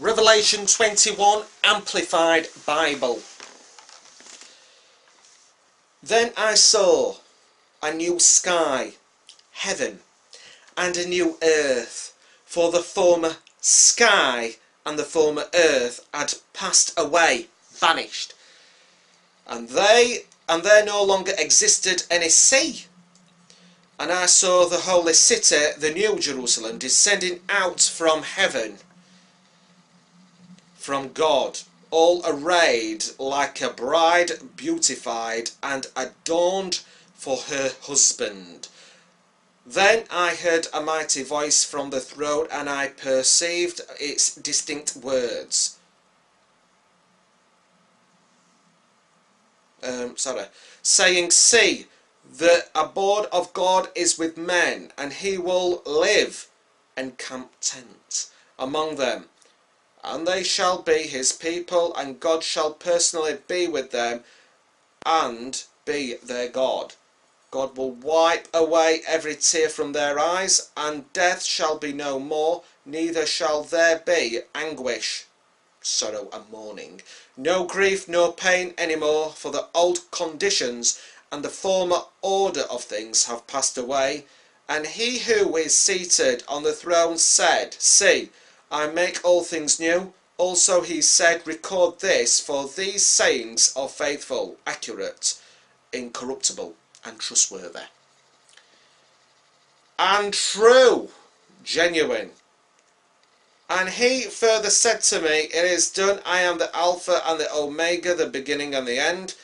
Revelation 21 Amplified Bible. Then I saw a new sky, heaven, and a new earth, for the former sky and the former earth had passed away, vanished, and there no longer existed any sea. And I saw the holy city, the New Jerusalem, descending out from heaven, from God, all arrayed like a bride, beautified and adorned for her husband. Then I heard a mighty voice from the throne, and I perceived its distinct words. Saying, "See, the abode of God is with men, and he will live and content among them. And they shall be his people, and God shall personally be with them and be their God. God will wipe away every tear from their eyes, and death shall be no more, neither shall there be anguish, sorrow and mourning, no grief, no pain any more, for the old conditions and the former order of things have passed away." And he who is seated on the throne said, "See, I make all things new." Also he said, "Record this, for these sayings are faithful, accurate, incorruptible, and trustworthy." And true, genuine. And he further said to me, "It is done. I am the Alpha and the Omega, the beginning and the end.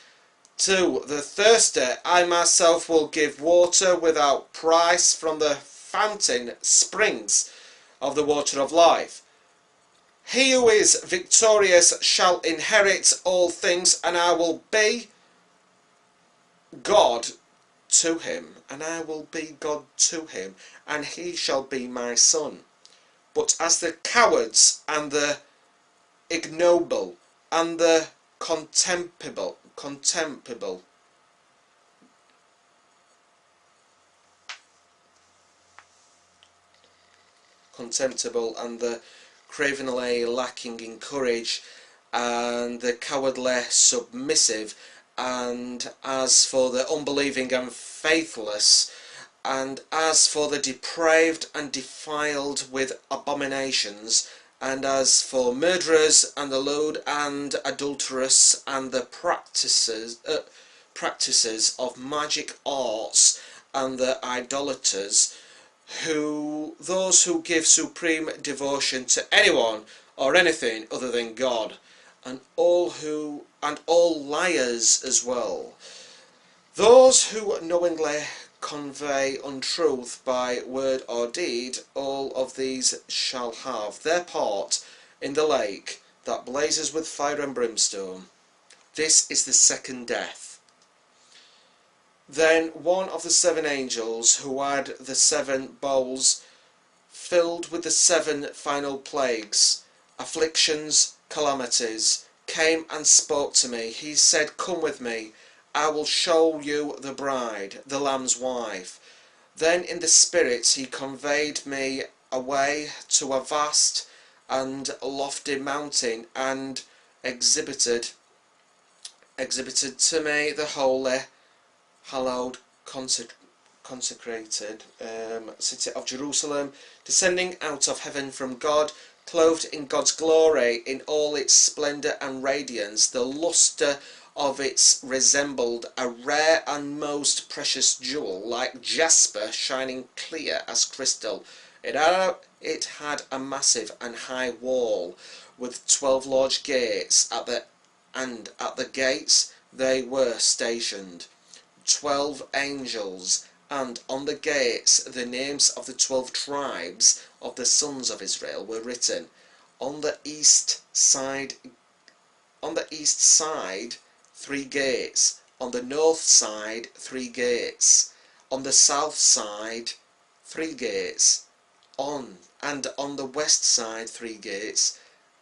To the thirsty I myself will give water without price from the fountain springs of the water of life. He who is victorious shall inherit all things, and I will be God to him, and I will be God to him, and he shall be my son. But as the cowards and the ignoble and the contemptible and the cravenly lacking in courage, and the cowardly submissive, and as for the unbelieving and faithless, and as for the depraved and defiled with abominations, and as for murderers and the lewd and adulterous, and the practices of magic arts, and the idolaters, those who give supreme devotion to anyone or anything other than God, and all liars as well, those who knowingly convey untruth by word or deed, all of these shall have their part in the lake that blazes with fire and brimstone. This is the second death. Then one of the seven angels who had the seven bowls filled with the seven final plagues, afflictions, calamities, came and spoke to me. He said, "Come with me, I will show you the bride, the Lamb's wife." Then in the spirit he conveyed me away to a vast and lofty mountain, and exhibited to me the holy, hallowed, consecrated city of Jerusalem, descending out of heaven from God, clothed in God's glory, in all its splendour and radiance. The lustre of it resembled a rare and most precious jewel, like jasper, shining clear as crystal. It had a massive and high wall, with 12 large gates, and at the gates they were stationed 12 angels, and on the gates the names of the 12 tribes of the sons of Israel were written. On the east side 3 gates, on the north side 3 gates, on the south side 3 gates, and on the west side 3 gates,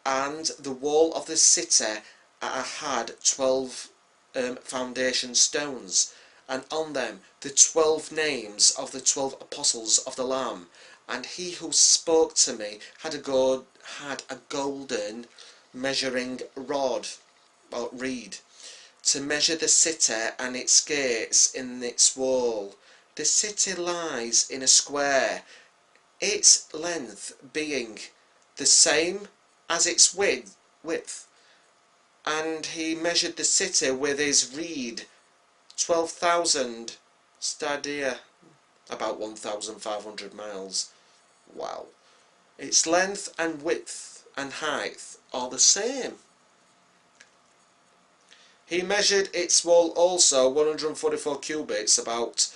and the wall of the city had 12 foundation stones, and on them the 12 names of the 12 apostles of the Lamb. And he who spoke to me had had a golden measuring rod, or reed, to measure the city and its gates in its wall. The city lies in a square, its length being the same as its width. And he measured the city with his reed, 12,000 stadia, about 1,500 miles. Wow. Its length and width and height are the same. He measured its wall also 144 cubits, about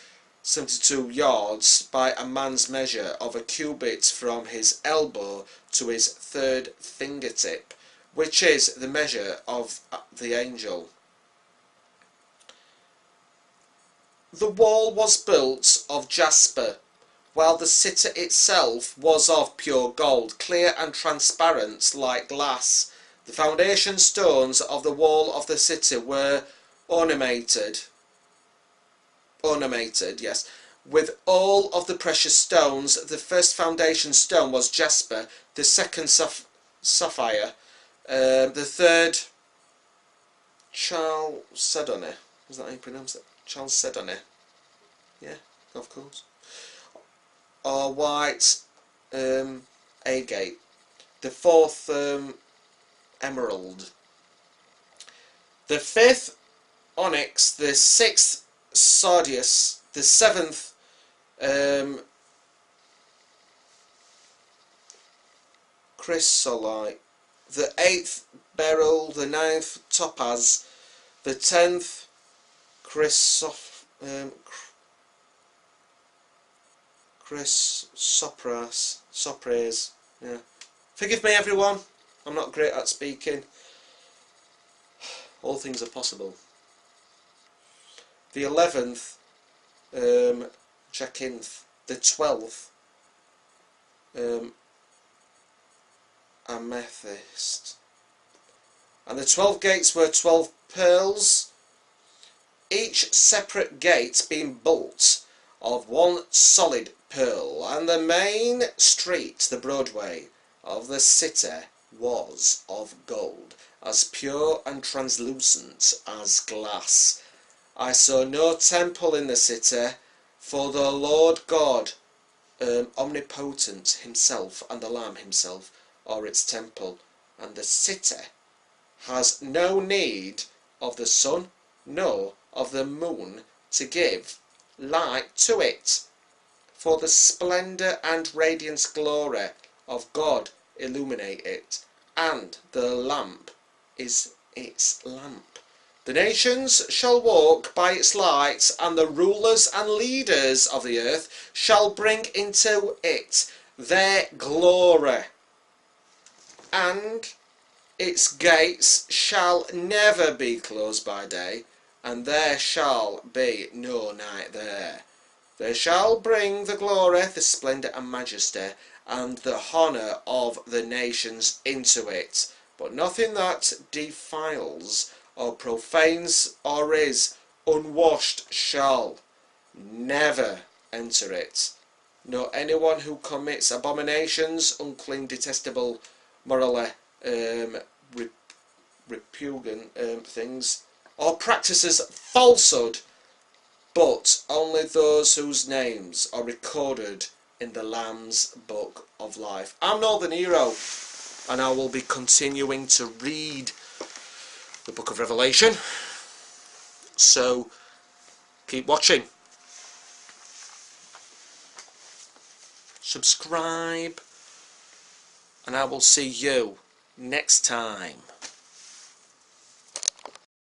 72 yards, by a man's measure of a cubit from his elbow to his third fingertip, which is the measure of the angel. The wall was built of jasper, while the city itself was of pure gold, clear and transparent like glass. The foundation stones of the wall of the city were ornamented, yes, with all of the precious stones. The first foundation stone was jasper, the second sapphire, the third chalcedony. Is that how you pronounce it? Chalcedony. Yeah, of course. Or white agate. The fourth emerald. The fifth onyx. The sixth sardius. The seventh chrysolite. The eighth beryl. The ninth topaz. The 10th chrysoprase. Yeah. Forgive me, everyone. I'm not great at speaking. All things are possible. The 11th jacinth. The 12th amethyst. And the 12 gates were 12 pearls, each separate gate being built of one solid pearl, and the main street, the Broadway, of the city was of gold, as pure and translucent as glass. I saw no temple in the city, for the Lord God, omnipotent himself, and the Lamb himself, are its temple, and the city has no need of the sun nor of the moon to give light to it, for the splendour and radiant glory of God illuminate it, and the lamp is its lamp. The nations shall walk by its light, and the rulers and leaders of the earth shall bring into it their glory, and its gates shall never be closed by day, and there shall be no night there. They shall bring the glory, the splendour and majesty, and the honour of the nations into it. But nothing that defiles or profanes or is unwashed shall never enter it, nor anyone who commits abominations, unclean, detestable, morally repugnant things, or practices falsehood, but only those whose names are recorded in the Lamb's Book of Life. I'm Northern Hero, and I will be continuing to read the Book of Revelation, so keep watching. Subscribe, and I will see you next time.